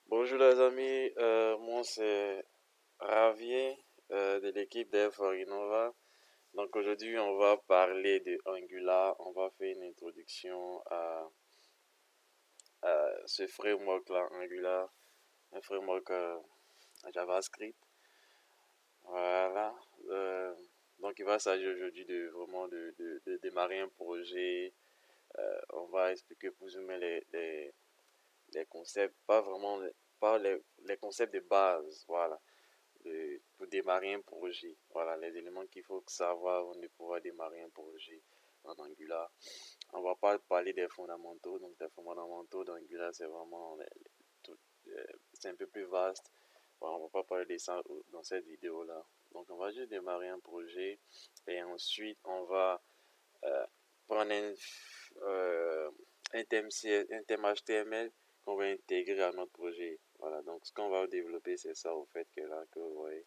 Bonjour les amis, moi c'est Ravier de l'équipe Dev for Innova. Donc aujourd'hui on va parler de Angular, on va faire une introduction à ce framework là, Angular, un framework JavaScript. Voilà. Euh, donc il va s'agir aujourd'hui de vraiment de démarrer un projet. On va expliquer plus ou moins les concepts, pas vraiment pas les concepts de base, voilà, pour démarrer un projet. Voilà, les éléments qu'il faut savoir avant de pouvoir démarrer un projet en Angular. On va pas parler des fondamentaux, donc des fondamentaux d'Angular, c'est vraiment c'est un peu plus vaste. Voilà, on va pas parler de ça dans cette vidéo-là. Donc on va juste démarrer un projet et ensuite on va euh, prendre un thème, un thème HTML qu'on va intégrer à notre projet. Voilà, donc ce qu'on va développer, c'est ça au fait que là, que vous voyez.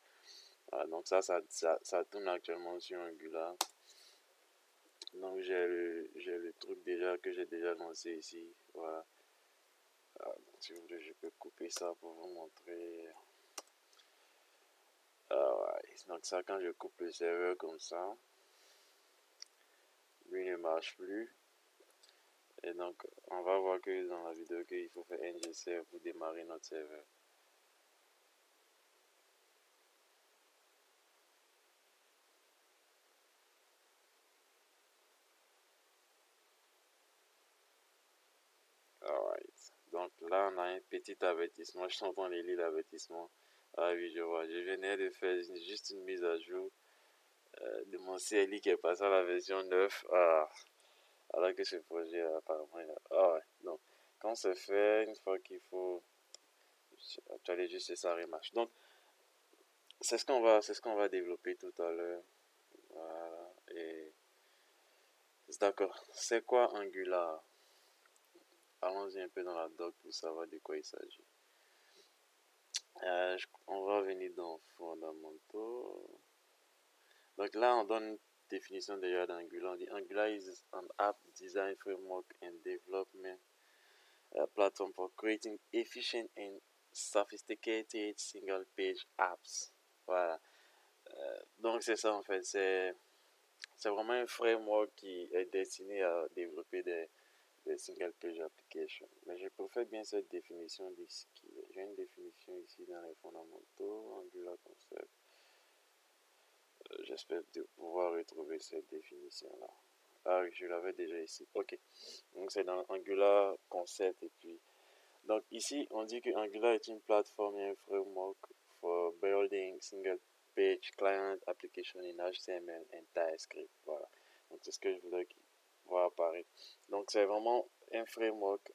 Voilà, donc ça tourne actuellement sur Angular. Donc j'ai le truc déjà que j'ai déjà lancé ici. Voilà. Donc, si vous voulez, je peux couper ça pour vous montrer. Ouais. Donc ça, quand je coupe le serveur comme ça, lui ne marche plus. Et donc, on va voir que dans la vidéo qu'il faut faire ngserve pour démarrer notre serveur. Alright. Donc là, on a un petit avertissement. Je suis en train de lire l'avertissement. Ah oui, je vois. Je venais de faire juste une mise à jour de mon CLI qui est passé à la version 9. Alors que ce projet, apparemment, ouais. Donc, quand c'est fait, une fois qu'il faut actualiser juste ça remarche. Donc, c'est ce qu'on va développer tout à l'heure. Voilà. Et d'accord. C'est quoi Angular? Allons-y un peu dans la doc pour savoir de quoi il s'agit. On va venir dans fondamentaux. Donc là, on donne une définition déjà d'Angular. On dit Angular is an app design framework and development platform for creating efficient and sophisticated single page apps. Voilà. Donc c'est ça en fait. C'est vraiment un framework qui est destiné à développer des single page applications. Mais je préfère bien cette définition d'ici. J'ai une définition ici dans les fondamentaux, Angular Concept. J'espère de pouvoir retrouver cette définition-là. Ah oui, je l'avais déjà ici. Ok. Donc c'est dans Angular Concept et puis. Donc ici, on dit que Angular est une plateforme et un framework for building single page client application in HTML and TypeScript. Voilà. Donc c'est ce que je voulais voir apparaître. Donc c'est vraiment un framework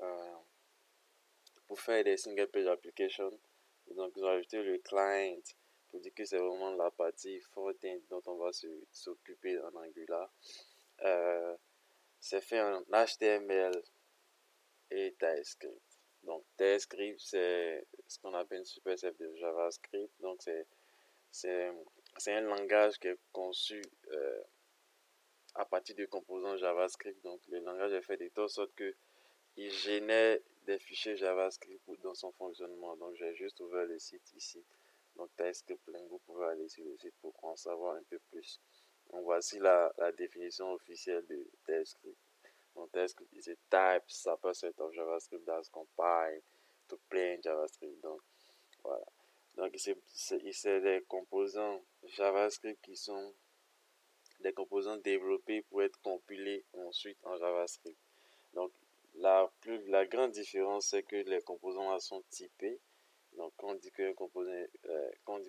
pour faire des single page applications. Donc vous ajoutez le client pour dire que c'est vraiment la partie forte dont on va s'occuper en Angular. C'est fait en HTML et TypeScript. Donc TypeScript, c'est ce qu'on appelle une superset de JavaScript. Donc c'est un langage qui est conçu à partir de composants JavaScript. Donc le langage est fait de telle sorte que il génère des fichiers JavaScript dans son fonctionnement. Donc j'ai juste ouvert le site ici. Donc TypeScript, vous pouvez aller sur le site pour en savoir un peu plus. Donc voici la définition officielle de TypeScript. Donc TypeScript is a type subset of JavaScript that's compiled to plain JavaScript. Donc voilà. Donc c'est des composants JavaScript qui sont des composants développés pour être compilés ensuite en JavaScript. Donc la grande différence, c'est que les composants là sont typés. Donc quand on dit que composant, quand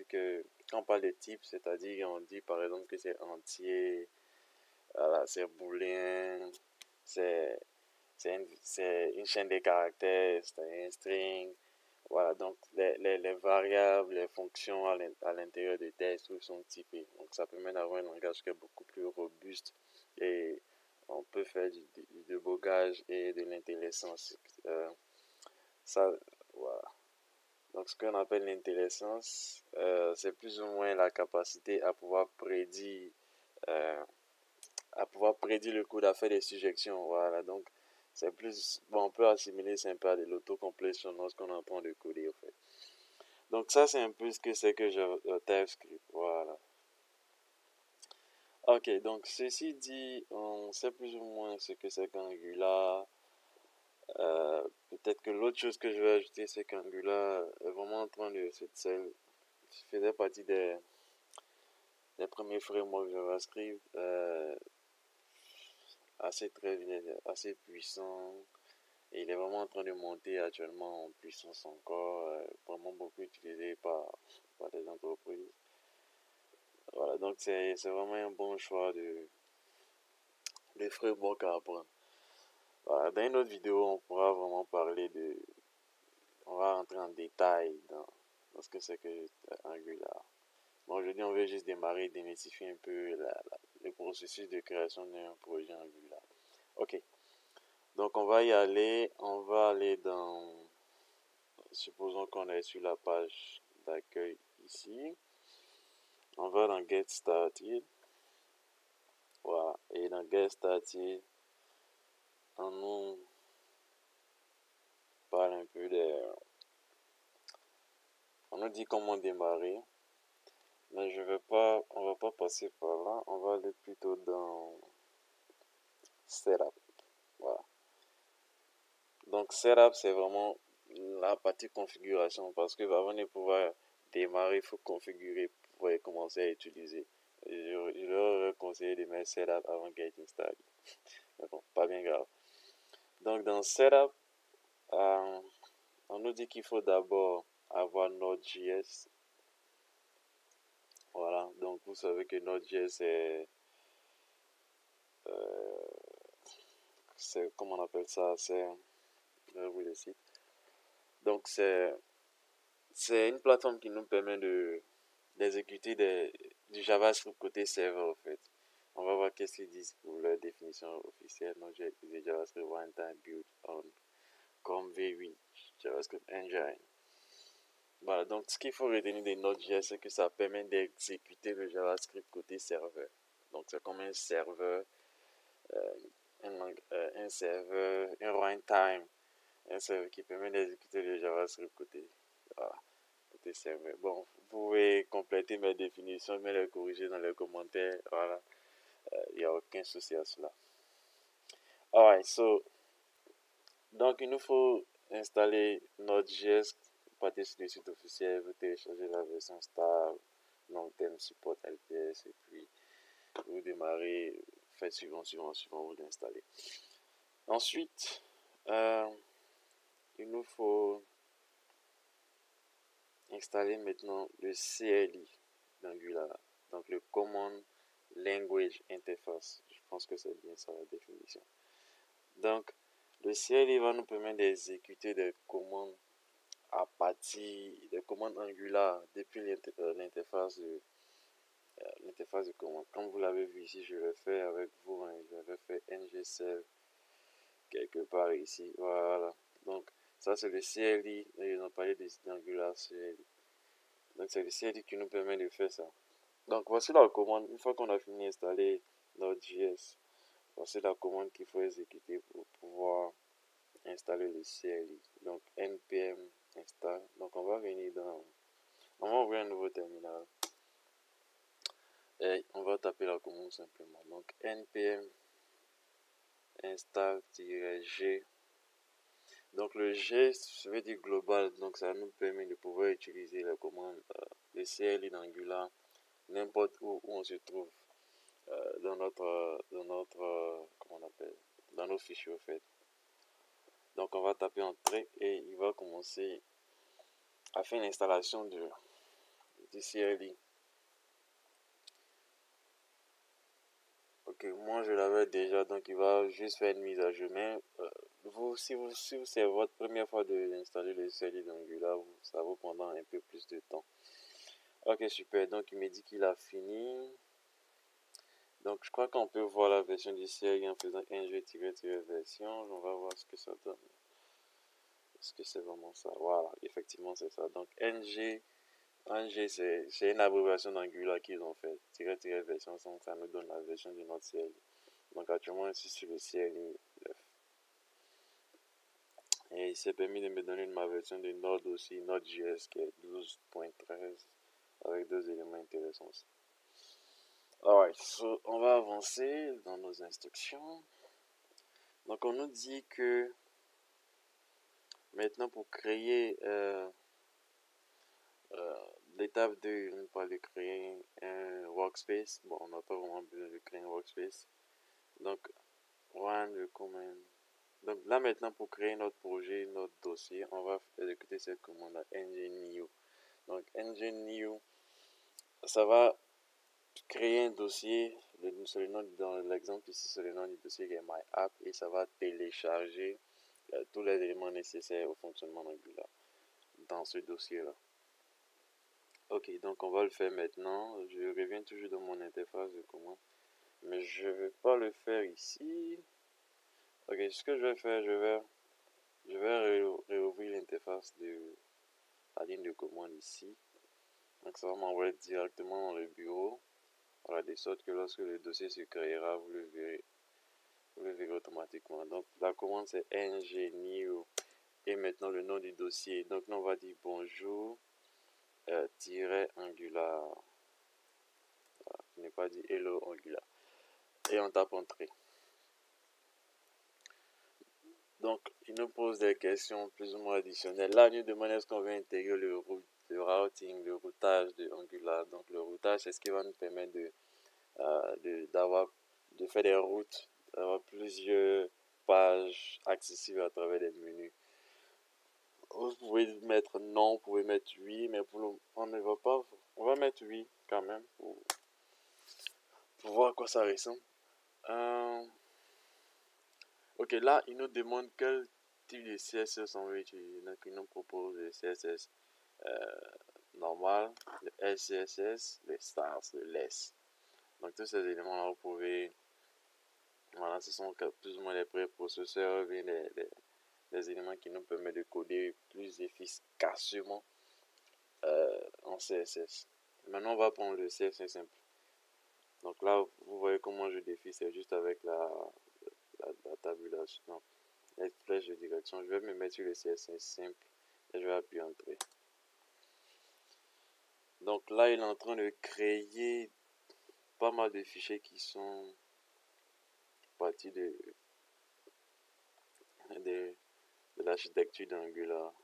on parle de type, c'est-à-dire on dit par exemple que c'est entier, voilà, c'est booléen, c'est une chaîne de caractères, c'est un string. Voilà, donc les variables, les fonctions à l'intérieur des textes sont typées. Donc ça permet d'avoir un langage qui est beaucoup plus robuste et on peut faire du débogage et de l'intelligence. Ça, voilà. Donc ce qu'on appelle l'intelligence, c'est plus ou moins la capacité euh, à pouvoir prédire le coût d'affaires des suggestions. Voilà, donc c'est plus, bon, on peut assimiler c'est un peu à de l'autocomplétion lorsqu'on est en train de coder, en fait. Donc ça, c'est un peu ce que c'est que TypeScript, voilà. Ok, donc ceci dit, on sait plus ou moins ce que c'est qu'Angular. Peut-être que l'autre chose que je vais ajouter, c'est qu'Angular est vraiment en train de faisait partie des premiers frameworks JavaScript assez puissants. Et il est vraiment en train de monter actuellement en puissance encore, vraiment beaucoup utilisé par des entreprises. Voilà, donc c'est vraiment un bon choix de framework à apprendre. Voilà, dans une autre vidéo, on pourra vraiment on va rentrer en détail dans ce que c'est que Angular. Bon, aujourd'hui, on veut juste démystifier un peu le processus de création d'un projet Angular. Ok, donc on va y aller, on va aller supposons qu'on est sur la page d'accueil ici. On va dans Get Started. Voilà, et dans Get Started, on nous parle un peu on nous dit comment démarrer, mais on va pas passer par là, on va aller plutôt dans Setup. Voilà. Donc Setup, c'est vraiment la partie configuration, parce que avant de pouvoir démarrer, il faut configurer pour pouvoir commencer à utiliser. Je leur aurais conseillé de mettre Setup avant Getting Started. Mais bon, pas bien grave. Donc dans Setup, on nous dit qu'il faut d'abord avoir Node.js. Voilà, donc vous savez que Node.js c'est comment on appelle ça, je vous le cite. Donc c'est une plateforme qui nous permet d'exécuter du JavaScript côté serveur, en fait. On va voir qu'est-ce qu'ils disent pour leur définition officielle. Donc j'ai utilisé JavaScript Runtime Build on comme V8 JavaScript Engine. Voilà, donc ce qu'il faut retenir de Node.js, c'est que ça permet d'exécuter le JavaScript côté serveur. Donc c'est comme un serveur, un serveur, un runtime, un serveur qui permet d'exécuter le JavaScript côté serveur. Bon, vous pouvez compléter mes définitions, mais les corriger dans les commentaires. Voilà, il n'y a aucun souci à cela. Alright, donc il nous faut installer Node.js. Partez sur le site officiel, vous téléchargez la version stable, long term support LTS, et puis vous démarrez, faites suivant, vous l'installez. Ensuite, il nous faut installer maintenant le CLI d'Angular, donc le Common Language Interface. Je pense que c'est bien ça la définition. Donc, le CLI va nous permettre d'exécuter des commandes à partir des commandes Angular depuis l'interface de commande. Comme vous l'avez vu ici, je l'ai fait avec vous, hein, j'avais fait ngServe quelque part ici. Voilà. Donc, ça c'est le CLI. Ils ont parlé d'Angular CLI. Donc, c'est le CLI qui nous permet de faire ça. Donc, voici la commande. Une fois qu'on a fini d'installer Node.js, voici la commande qu'il faut exécuter pour pouvoir installer le CLI. Donc, npm install. Donc, on va ouvrir un nouveau terminal. Et on va taper la commande simplement. Donc, npm install-g. Donc, le G, ça veut dire global. Donc, ça nous permet de pouvoir utiliser la commande de CLI d'Angular n'importe où on se trouve dans comment on appelle, dans nos fichiers en fait. Donc on va taper entrée et il va commencer à faire l'installation du CLI. Ok, moi je l'avais déjà, donc il va juste faire une mise à jour. Mais si c'est votre première fois d'installer le CLI d'Angular, ça vous prendra un peu plus de temps. Ok, super, donc il me dit qu'il a fini. Donc je crois qu'on peut voir la version du CLI en faisant ng-version. On va voir ce que ça donne. Est-ce que c'est vraiment ça? Voilà, effectivement c'est ça. Donc ng c'est une abréviation d'Angular qu'ils ont fait. Version, ça nous donne la version de notre CLI. Donc actuellement ici sur le CLI 9. Et il s'est permis de me donner ma version de Node aussi, Node.js qui est 12.13 avec deux éléments intéressants aussi. Alright, so on va avancer dans nos instructions. Donc on nous dit que maintenant pour créer l'étape 2, on parle de créer un workspace. Bon, on n'a pas vraiment besoin de créer un workspace. Donc, run le command. Donc là maintenant pour créer notre projet, notre dossier, on va exécuter cette commande là, ng-new. Donc ng-new, ça va créer un dossier, c'est le nom, dans l'exemple ici, c'est le nom du dossier qui est my app et ça va télécharger tous les éléments nécessaires au fonctionnement d'Angular dans ce dossier là. Ok, donc on va le faire maintenant. Je reviens toujours dans mon interface de commande, mais je ne vais pas le faire ici. Ok, ce que je vais faire, je vais réouvrir l'interface de la ligne de commande ici. Donc ça va m'envoyer directement dans le bureau. Voilà, de sorte que lorsque le dossier se créera, vous le verrez automatiquement. Donc la commande c'est ng-new et maintenant le nom du dossier. Donc là on va dire bonjour Angular. Voilà, je n'ai pas dit hello Angular. Et on tape entrée. Donc il nous pose des questions plus ou moins additionnelles. Là il nous demande est-ce qu'on veut intégrer le routing, le routage de Angular. Donc le routage c'est ce qui va nous permettre de faire des routes, d'avoir plusieurs pages accessibles à travers des menus. Vous pouvez mettre non, vous pouvez mettre oui, mais on ne va pas, on va mettre oui quand même pour voir à quoi ça ressemble. Ok, là il nous demande quel type de CSS on veut utiliser. Donc il nous propose le CSS normal, le SCSS, le stars, le less. Donc tous ces éléments là vous pouvez, voilà, ce sont plus ou moins les préprocesseurs, bien les éléments qui nous permettent de coder plus efficacement en CSS. Maintenant, on va prendre le CSS simple. Donc là, vous voyez comment je défile, c'est juste avec la tabulation, non, la flèche de direction. Je vais me mettre sur le CSS simple et je vais appuyer Entrée. Donc là, il est en train de créer pas mal de fichiers qui sont partis de l'architecture d'Angular.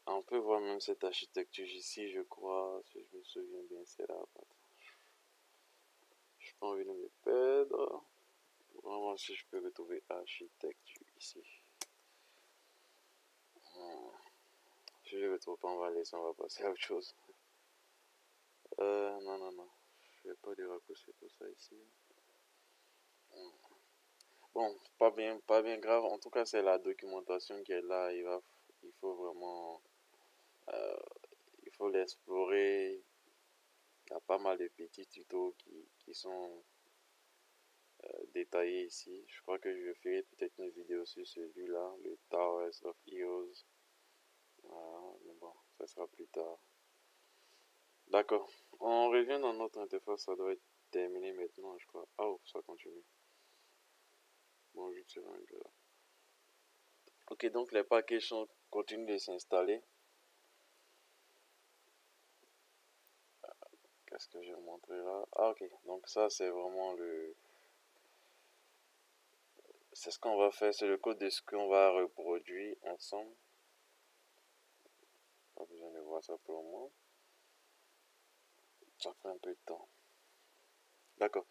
On peut voir même cette architecture ici, je crois, si je me souviens bien, c'est là. Je n'ai pas envie de me perdre. Vraiment, si je peux retrouver architecture ici. Si je ne retrouve pas, on va laisser, on va passer à autre chose. Non. Je ne vais pas de raccourci pour ça ici. Bon, pas bien grave. En tout cas, c'est la documentation qui est là. Il faut vraiment, il faut l'explorer. Il y a pas mal de petits tutos qui sont détaillés ici. Je crois que je ferai peut-être une vidéo sur celui-là, le Towers of Heroes. Voilà, mais bon, ça sera plus tard. D'accord. On revient dans notre interface. Ça doit être terminé maintenant, je crois. Oh, ça continue. Bon, je tire un peu là. Ok, donc les packages continuent de s'installer. Qu'est-ce que je vais vous montrer là? Ah, ok. Donc ça, c'est vraiment c'est ce qu'on va faire. C'est le code de ce qu'on va reproduire ensemble. Pas besoin de voir ça pour le moment. Ça prend un peu de temps. D'accord.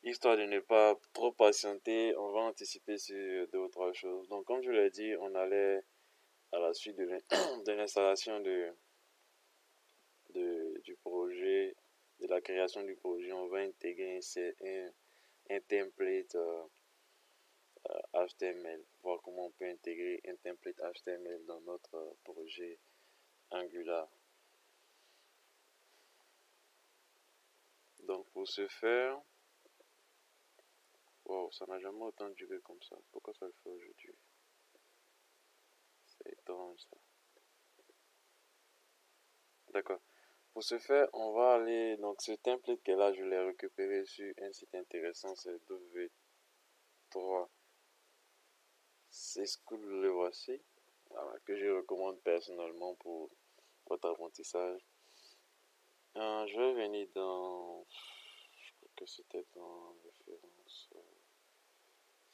Histoire de ne pas trop patienter, on va anticiper sur deux ou trois choses. Donc, comme je l'ai dit, on allait à la suite de l'installation du projet, de la création du projet, on va intégrer un template HTML, voir comment on peut intégrer un template HTML dans notre projet Angular. Donc pour ce faire, wow, ça n'a jamais autant duré comme ça. Pourquoi ça le fait aujourd'hui? C'est étrange ça. D'accord. Pour ce faire, on va aller, donc ce template qui est là, je l'ai récupéré sur un site intéressant, c'est W3 c'est School, le voici, voilà, que je recommande personnellement pour votre apprentissage. Je vais venir dans, je crois que c'était dans référence,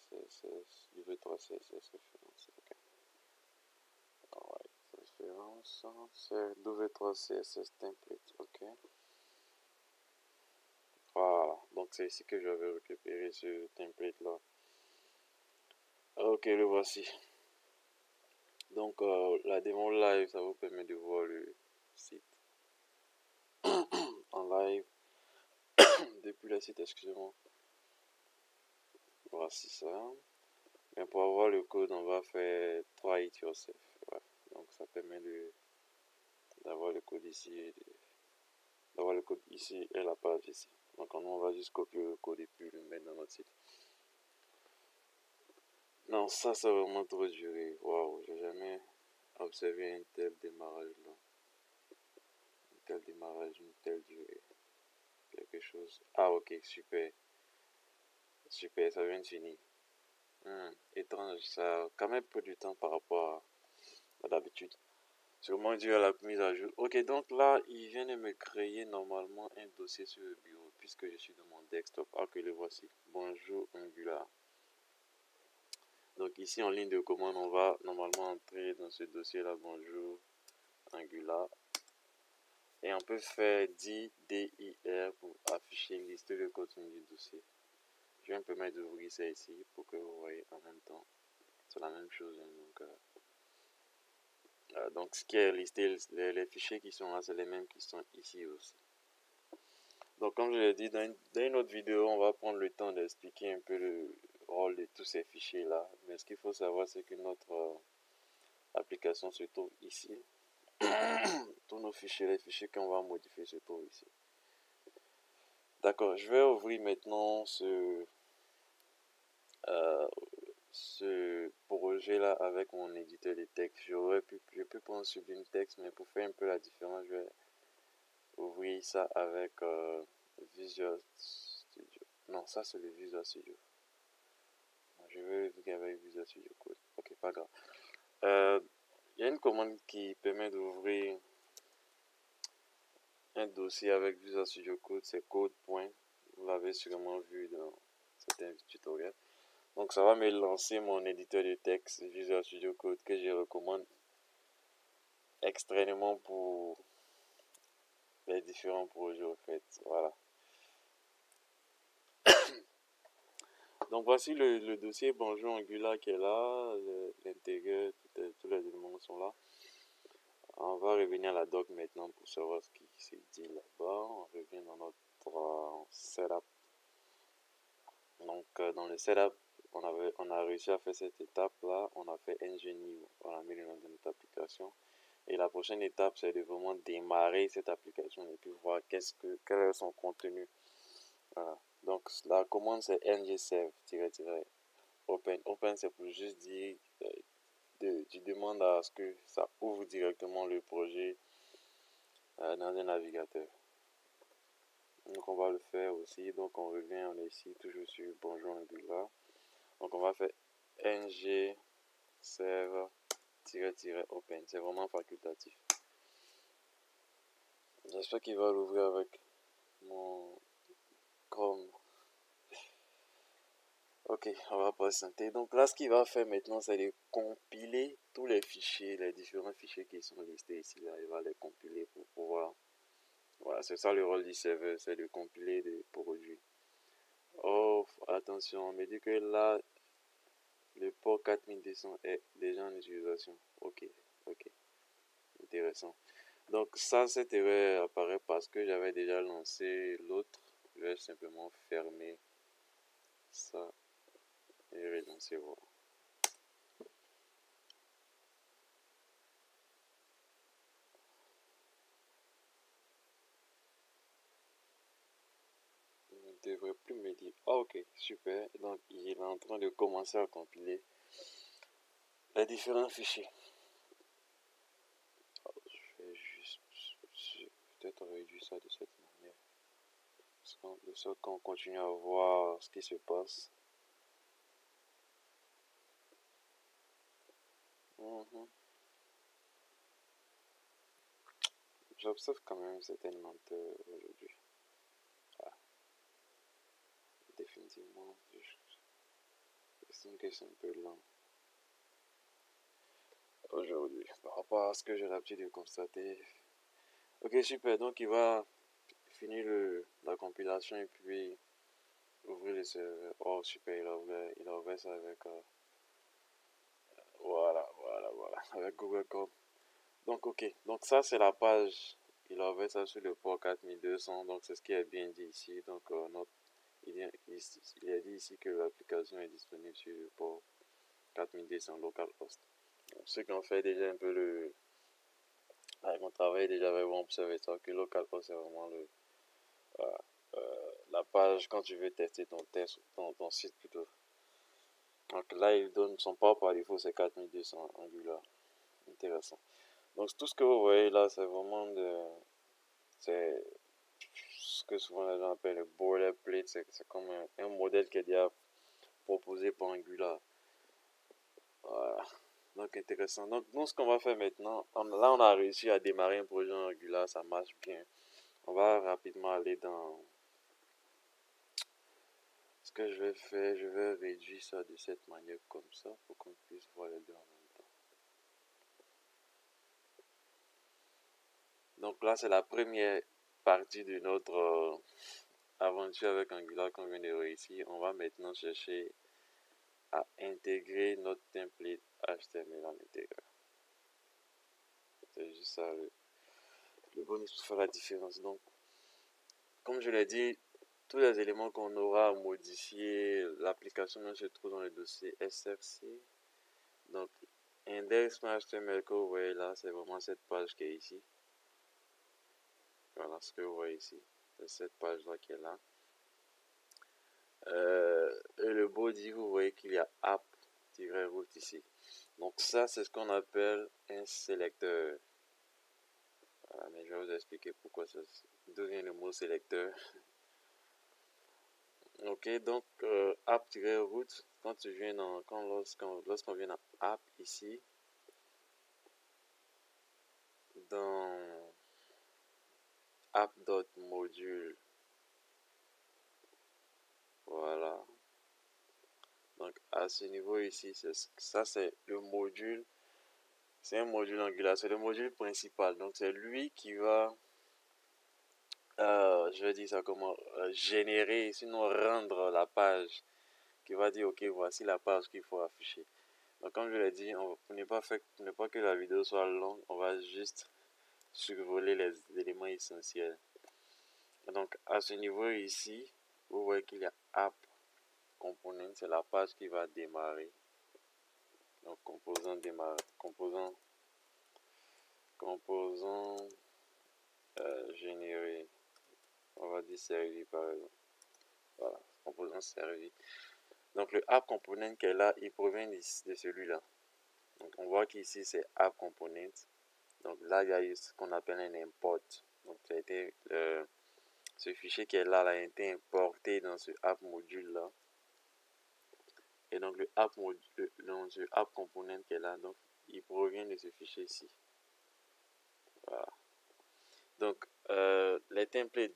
CSS, du V3 CSS référence, ok. Alright, référence, c'est W3 CSS template, ok. Voilà, donc c'est ici que j'avais récupéré ce template là. Ok, le voici. Donc la démo live, ça vous permet de voir le site en live depuis le site, excusez-moi. Voici ça. Mais pour avoir le code, on va faire try it yourself. Ouais. Donc ça permet d'avoir le code ici, d'avoir le code ici et la page ici. Donc on va juste copier le code et puis le mettre dans notre site. Non, ça c'est vraiment trop duré. Waouh, j'ai jamais observé un tel démarrage là. Un tel démarrage, une telle durée. Quelque chose. Ah ok, super. Super, ça vient de finir. Étrange, ça a quand même peu de temps par rapport à d'habitude. Sûrement dû à la mise à jour. Ok, donc là, il vient de me créer normalement un dossier sur le bureau puisque je suis dans mon desktop. Ah, que le voici. Bonjour Angular. Donc ici en ligne de commande, on va normalement entrer dans ce dossier-là. Bonjour Angular. Et on peut faire dir pour afficher, lister le contenu du dossier. Je vais me permettre d'ouvrir ça ici pour que vous voyez en même temps. C'est la même chose. Hein, donc ce qui est listé, les fichiers qui sont là, c'est les mêmes qui sont ici aussi. Donc comme je l'ai dit, dans une autre vidéo, on va prendre le temps d'expliquer un peu le rôle de tous ces fichiers là. Mais ce qu'il faut savoir, c'est que notre application se trouve ici. Tous nos fichiers, les fichiers qu'on va modifier se trouvent ici. D'accord, je vais ouvrir maintenant ce projet là avec mon éditeur de texte. Je peux prendre Sublime Text, mais pour faire un peu la différence, je vais ouvrir ça avec Visual Studio. Non, ça c'est le Visual Studio. Je vais ouvrir avec Visual Studio Code. Ok, pas grave. Il y a une commande qui permet d'ouvrir un dossier avec Visual Studio Code, c'est code. Vous l'avez sûrement vu dans certains tutoriels. Donc ça va me lancer mon éditeur de texte Visual Studio Code que je recommande extrêmement pour les différents projets en fait. Voilà. Donc voici le dossier Bonjour Angular qui est là, l'intégrer, tous les éléments sont là. On va revenir à la doc maintenant pour savoir ce qui s'est dit là-bas. On revient dans notre setup. Donc dans le setup, on a réussi à faire cette étape là. On a fait New, on a mis le nom de notre application. Et la prochaine étape, c'est de vraiment démarrer cette application et puis voir quel est son contenu. Voilà. Donc la commande c'est ng-save-open. Open c'est pour juste dire tu demandes à ce que ça ouvre directement le projet dans un navigateur. Donc on va le faire aussi. Donc on revient, on est ici toujours sur Bonjour Angular. Donc on va faire ng-save-open. C'est vraiment facultatif. J'espère qu'il va l'ouvrir avec mon Chrome. Ok, on va patienter. Donc là, ce qu'il va faire maintenant, c'est de compiler tous les fichiers, les différents fichiers qui sont listés ici. Là, il va les compiler pour pouvoir... Voilà, c'est ça le rôle du serveur, c'est de compiler des produits. Oh, attention, on me dit que là, le port 4200 est déjà en utilisation. Ok, ok, intéressant. Donc ça, cette erreur apparaît parce que j'avais déjà lancé l'autre. Je vais simplement fermer ça et relancer voir. Il ne devrait plus me dire. Ah, ok, super. Donc il est en train de commencer à compiler les différents fichiers. Alors, je vais juste peut-être réduire ça de cette manière. De sorte qu'on continue à voir ce qui se passe. Mhm. J'observe quand même certaines lenteurs aujourd'hui. Ah, définitivement, j'estime que c'est un peu lent aujourd'hui par rapport à ce que j'ai l'habitude de constater. Ok, super. Donc, il va finir la compilation et puis ouvrir le serveur. Oh, super. Il a ouvert ça avec. Voilà. Avec Google Chrome. Donc, ok. Donc, ça, c'est la page. Il a ouvert ça sur le port 4200. Donc, c'est ce qui est bien dit ici. Donc, il a dit ici que l'application est disponible sur le port 4200 localhost. Donc, ceux qui ont fait déjà un peu avec mon travail déjà avec vont observer ça, que localhost c'est vraiment voilà, la page quand tu veux tester ton test, ton site plutôt. Donc là, il donne son port par défaut, c'est 4200 Angular. Intéressant. Donc tout ce que vous voyez là, c'est vraiment c'est ce que souvent les gens appellent le boilerplate. C'est comme un modèle qui est déjà proposé par Angular. Voilà. Donc intéressant. Donc nous, ce qu'on va faire maintenant, là on a réussi à démarrer un projet en Angular, ça marche bien. On va rapidement aller dans ce que je vais faire. Je vais réduire ça de cette manière comme ça pour qu'on puisse voir les deux en même temps. Donc là, c'est la première partie de notre aventure avec Angular qu'on vient de réussir. On va maintenant chercher à intégrer notre template HTML à l'intérieur. C'est juste ça le bonus pour faire la différence. Donc, comme je l'ai dit, tous les éléments qu'on aura à modifier, l'application se trouve dans le dossier SRC. Donc, index.html que vous voyez là, c'est vraiment cette page qui est ici. Voilà ce que vous voyez ici. C'est cette page-là qui est là. Et le body, vous voyez qu'il y a app-route ici. Donc ça, c'est ce qu'on appelle un sélecteur. Voilà, mais je vais vous expliquer pourquoi ça, d'où vient le mot sélecteur. Ok, donc app-route, quand tu viens lorsqu'on vient dans app ici, dans app.module, voilà. Donc à ce niveau ici, ça c'est le module, c'est un module Angular, c'est le module principal. Donc c'est lui qui va, je vais dire ça comment, générer, sinon rendre la page, qui va dire ok voici la page qu'il faut afficher. Donc comme je l'ai dit, pour ne pas que la vidéo soit longue, on va juste survoler les éléments essentiels. Donc à ce niveau ici, vous voyez qu'il y a app component, c'est la page qui va démarrer. Donc composant démarrer, composant généré, on va dire servi par exemple. Voilà, composant servi. Donc le app component qui est là, il provient de celui-là. Donc on voit qu'ici c'est app component. Donc là il y a eu ce qu'on appelle un import. Donc ça a été ce fichier qui est là, a été importé dans ce app module là. Et donc le app module, dans ce app component qui est là, donc il provient de ce fichier ici. Voilà. Donc les templates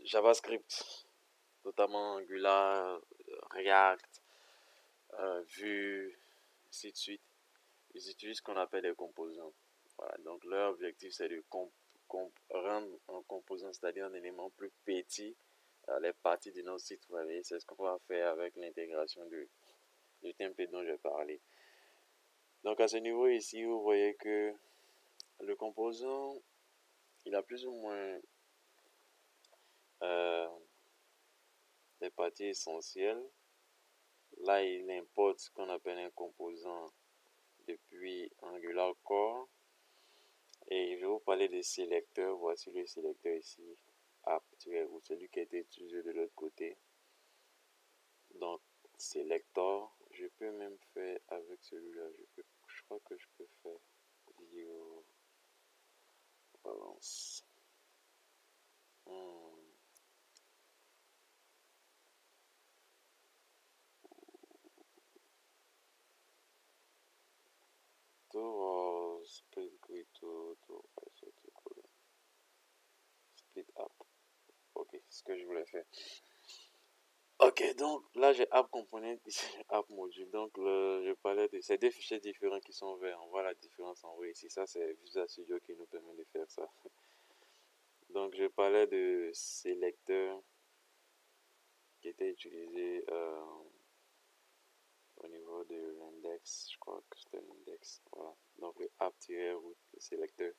JavaScript, notamment Angular, React, Vue, ainsi de suite, ils utilisent ce qu'on appelle des composants. Voilà. Donc leur objectif c'est de rendre un composant, c'est-à-dire un élément plus petit, les parties de notre site web. C'est ce qu'on va faire avec l'intégration du template dont je parlais. Donc à ce niveau ici, vous voyez que le composant, il a plus ou moins les parties essentielles. Là, il importe ce qu'on appelle un composant depuis Angular Core. Et je vais vous parler des sélecteurs. Voici le sélecteur ici, app, ou celui qui a été utilisé de l'autre côté. Donc, selector, je peux même faire avec celui-là. Je crois que je peux faire vidéo balance. voulais faire. Ok, donc là j'ai app component, ici j'ai app module. Donc je parlais de ces deux fichiers différents qui sont verts. On voit la différence en haut ici. Ça c'est Visual Studio qui nous permet de faire ça. Donc je parlais de sélecteur qui était utilisé au niveau de l'index. Je crois que c'était l'index. Voilà. Donc le app-route, le sélecteur.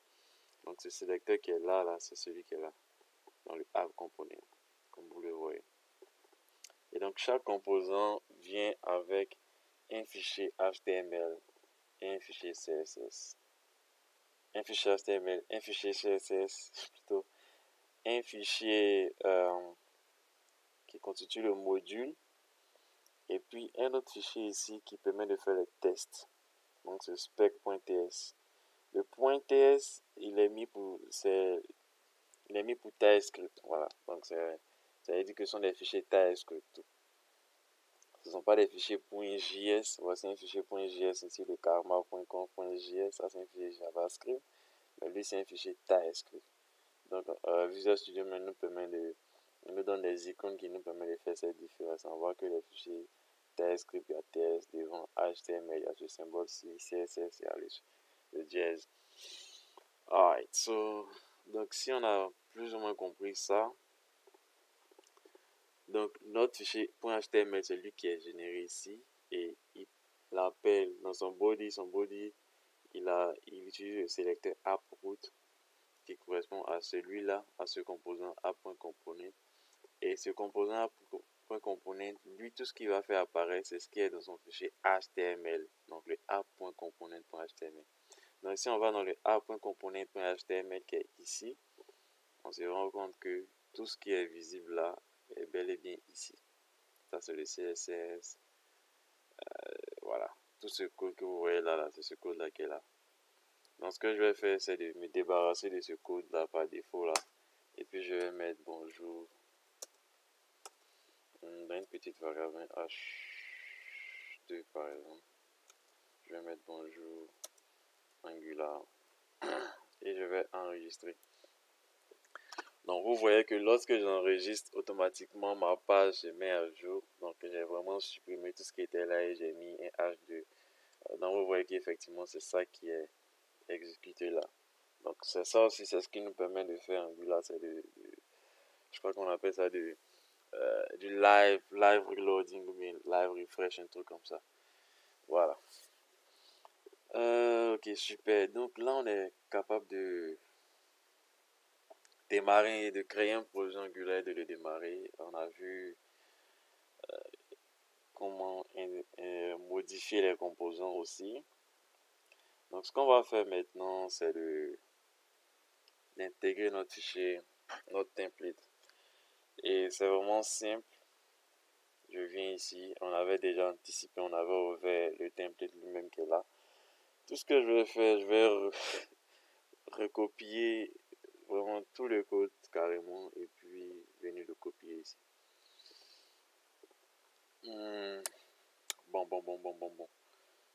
Donc ce sélecteur qui est là, c'est celui qui est là. Dans le app component, comme vous le voyez. Et donc chaque composant vient avec un fichier HTML et un fichier CSS. Un fichier HTML, un fichier CSS, plutôt un fichier qui constitue le module, et puis un autre fichier ici qui permet de faire les tests. Donc c'est spec.ts. Le .ts, il est mis pour TypeScript. Voilà. Donc ça veut dire que ce sont des fichiers TypeScript. Ce ne sont pas des fichiers .js. Voici un fichier .js ici, le karma.com.js. Ça, c'est un fichier JavaScript. Mais lui, c'est un fichier TypeScript. Donc, Visual Studio nous donne des icônes qui nous permettent de faire cette différence. On voit que les fichiers TypeScript, il y a TS devant HTML, il y a ce symbole ci, CSS, il y a le JS. Alright, donc si on a plus ou moins compris ça, donc notre fichier .html, c'est lui qui est généré ici, et il l'appelle dans son body, il utilise le sélecteur app-route qui correspond à celui-là, à ce composant app.component. Et ce composant app.component, lui, tout ce qu'il va faire apparaître, c'est ce qui est dans son fichier HTML, donc le app.component.html. Donc si on va dans le app.component.html qui est ici, on se rend compte que tout ce qui est visible là est bel et bien ici. Ça c'est le CSS, voilà. Tout ce code que vous voyez là, c'est ce code là qui est là. Donc ce que je vais faire, c'est de me débarrasser de ce code là par défaut là. Et puis je vais mettre bonjour dans une petite variable h2 par exemple. Je vais mettre bonjour Angular et je vais enregistrer. Donc vous voyez que lorsque j'enregistre, automatiquement ma page se met à jour. Donc j'ai vraiment supprimé tout ce qui était là et j'ai mis un H2. Donc vous voyez qu'effectivement c'est ça qui est exécuté là. Donc c'est ça aussi, c'est ce qui nous permet de faire Angular, c'est je crois qu'on appelle ça du live reloading ou bien live refresh, un truc comme ça. Voilà. Ok, super. Donc là on est capable de démarrer et de créer un projet Angular et de le démarrer. On a vu comment modifier les composants aussi. Donc ce qu'on va faire maintenant, c'est d'intégrer notre fichier, notre template. Et c'est vraiment simple. Je viens ici, on avait déjà anticipé, on avait ouvert le template lui-même qui est là. Tout ce que je vais faire, je vais recopier vraiment tout le code carrément et puis venir le copier ici. Bon.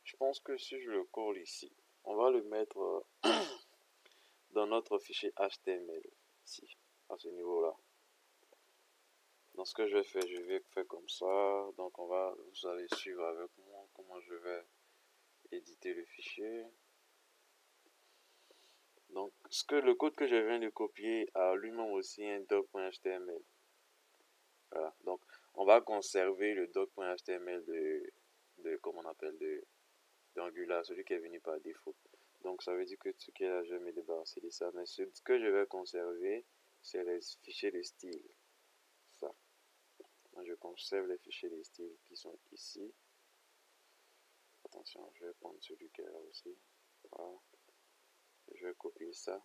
Je pense que si je le colle ici, on va le mettre dans notre fichier HTML ici, à ce niveau-là. Donc ce que je vais faire comme ça. Donc vous allez suivre avec moi comment je vais éditer le fichier. Donc le code que je viens de copier a lui-même aussi un doc.html. Voilà. Donc on va conserver le doc.html comment on appelle d'Angular, celui qui est venu par défaut. Donc ça veut dire que ce qui est là, je vais me débarrasser de ça. Mais ce que je vais conserver, c'est les fichiers de style. Ça. Donc, je conserve les fichiers de style qui sont ici. Attention, je vais prendre celui qui est là aussi. Voilà. Je vais copier ça.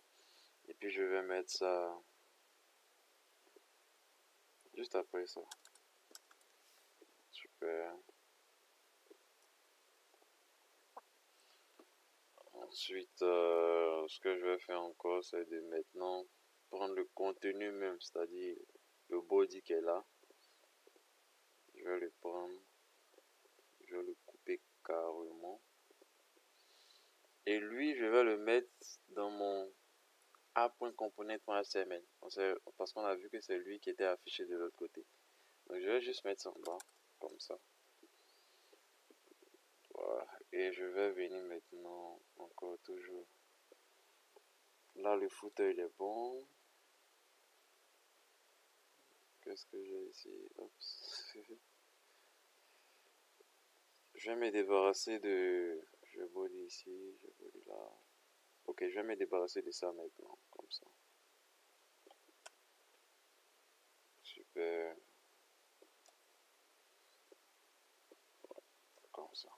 Et puis je vais mettre ça juste après ça. Super. Ensuite, ce que je vais faire encore, c'est de maintenant prendre le contenu même, c'est-à-dire le body qui est là. Je vais le prendre, je vais le couper carrément. Et lui, je vais le mettre dans mon app.component.html. Parce qu'on a vu que c'est lui qui était affiché de l'autre côté. Donc je vais juste mettre ça en bas, comme ça. Voilà. Et je vais venir maintenant, encore toujours. Là, le footer, il est bon. Qu'est-ce que j'ai ici? Oups. Je vais me débarrasser de... Je body ici, je body là. Ok, je vais me débarrasser de ça maintenant, comme ça. Super. Comme ça.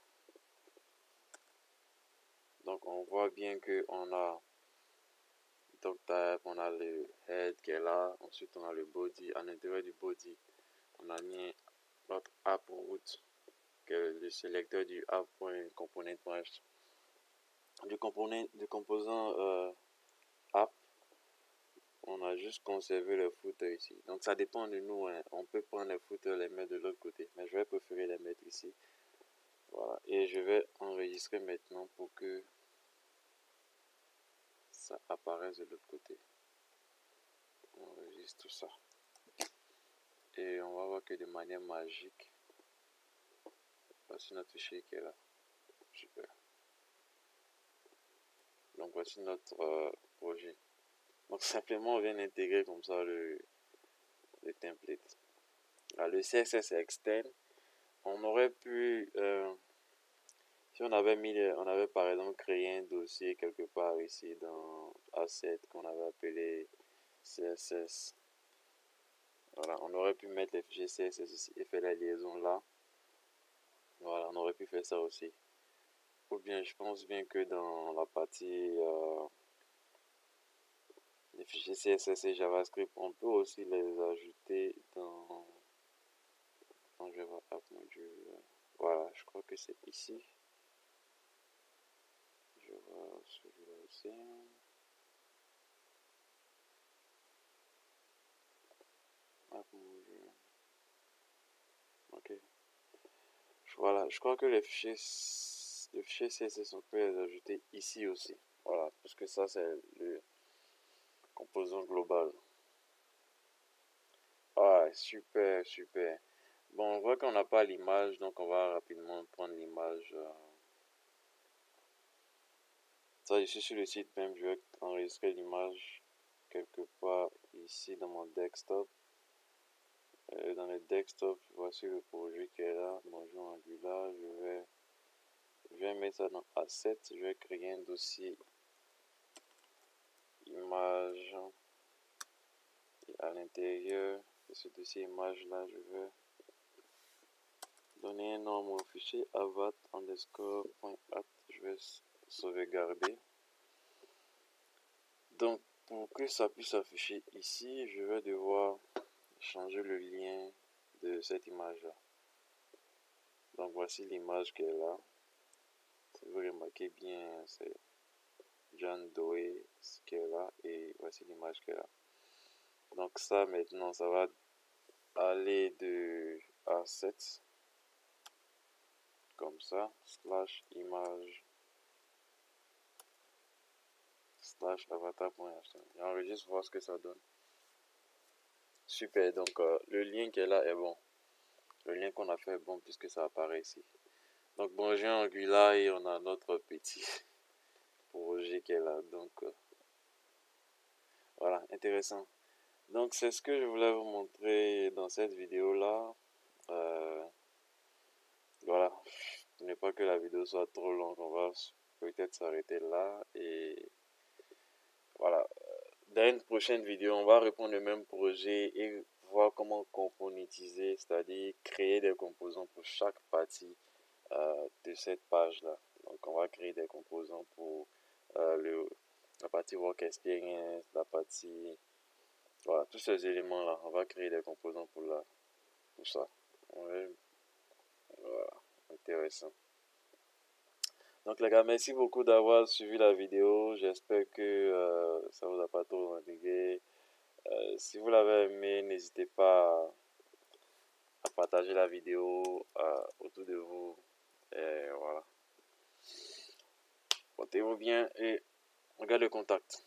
Donc, on voit bien que on a on a le head qui est là. Ensuite, on a le body. À l'intérieur du body, on a mis notre app route, que est le sélecteur du app.component.h du composant app. On a juste conservé le footer ici. Donc ça dépend de nous, hein. On peut prendre les footers, les mettre de l'autre côté, mais je vais préférer les mettre ici. Voilà, et je vais enregistrer maintenant pour que ça apparaisse de l'autre côté. On enregistre tout ça. Et on va voir que de manière magique, voici notre fichier qui est là. Super. Donc voici notre projet. Donc simplement on vient d'intégrer comme ça le template. Là, le CSS est externe. On aurait pu, si on avait par exemple créé un dossier quelque part ici dans Asset qu'on avait appelé CSS. Voilà, on aurait pu mettre les fichiers CSS ici et faire la liaison là. Voilà, on aurait pu faire ça aussi. Ou bien je pense bien que dans la partie les fichiers CSS et JavaScript, on peut aussi les ajouter dans je vais voir App Module. Voilà, je crois que c'est ici. Je vois celui-là aussi. App Module. Ok. Voilà, je crois que les fichiers CSS, on peut les ajouter ici aussi. Voilà, parce que ça, c'est le composant global. Ah, super, super. Bon, on voit qu'on n'a pas l'image, donc on va rapidement prendre l'image. Ça, je suis sur le site même, je vais enregistrer l'image quelque part ici dans mon desktop. Dans le desktop, voici le projet qui est là. Bonjour Angular, je vais mettre ça dans Asset. Je vais créer un dossier image. Et à l'intérieur de ce dossier image là, je vais donner un nom au fichier avat underscore.at. Je vais sauvegarder. Donc, pour que ça puisse s'afficher ici, je vais devoir changer le lien de cette image là. Donc voici l'image qui est là. Si vous remarquez bien, c'est John Doe qui est là et voici l'image qui est là. Donc ça maintenant, ça va aller de A7 comme ça, slash image slash avatar.html. Et on va juste voir ce que ça donne. Super, donc le lien qui est là est bon. Le lien qu'on a fait est bon puisque ça apparaît ici. Donc bonjour Angular et on a notre petit projet qui est là. Donc voilà, intéressant. Donc c'est ce que je voulais vous montrer dans cette vidéo là. Voilà, ce n'est pas que la vidéo soit trop longue, on va peut-être s'arrêter là et voilà. Dans une prochaine vidéo, on va reprendre le même projet et voir comment componentiser, c'est-à-dire créer des composants pour chaque partie de cette page-là. Donc, on va créer des composants pour la partie Work Experience, la partie... Voilà, tous ces éléments-là, on va créer des composants pour ça. Ouais, voilà, intéressant. Donc les gars, merci beaucoup d'avoir suivi la vidéo. J'espère que ça vous a pas trop intrigué. Si vous l'avez aimé, n'hésitez pas à partager la vidéo autour de vous. Et voilà. Portez-vous bien et on garde le contact.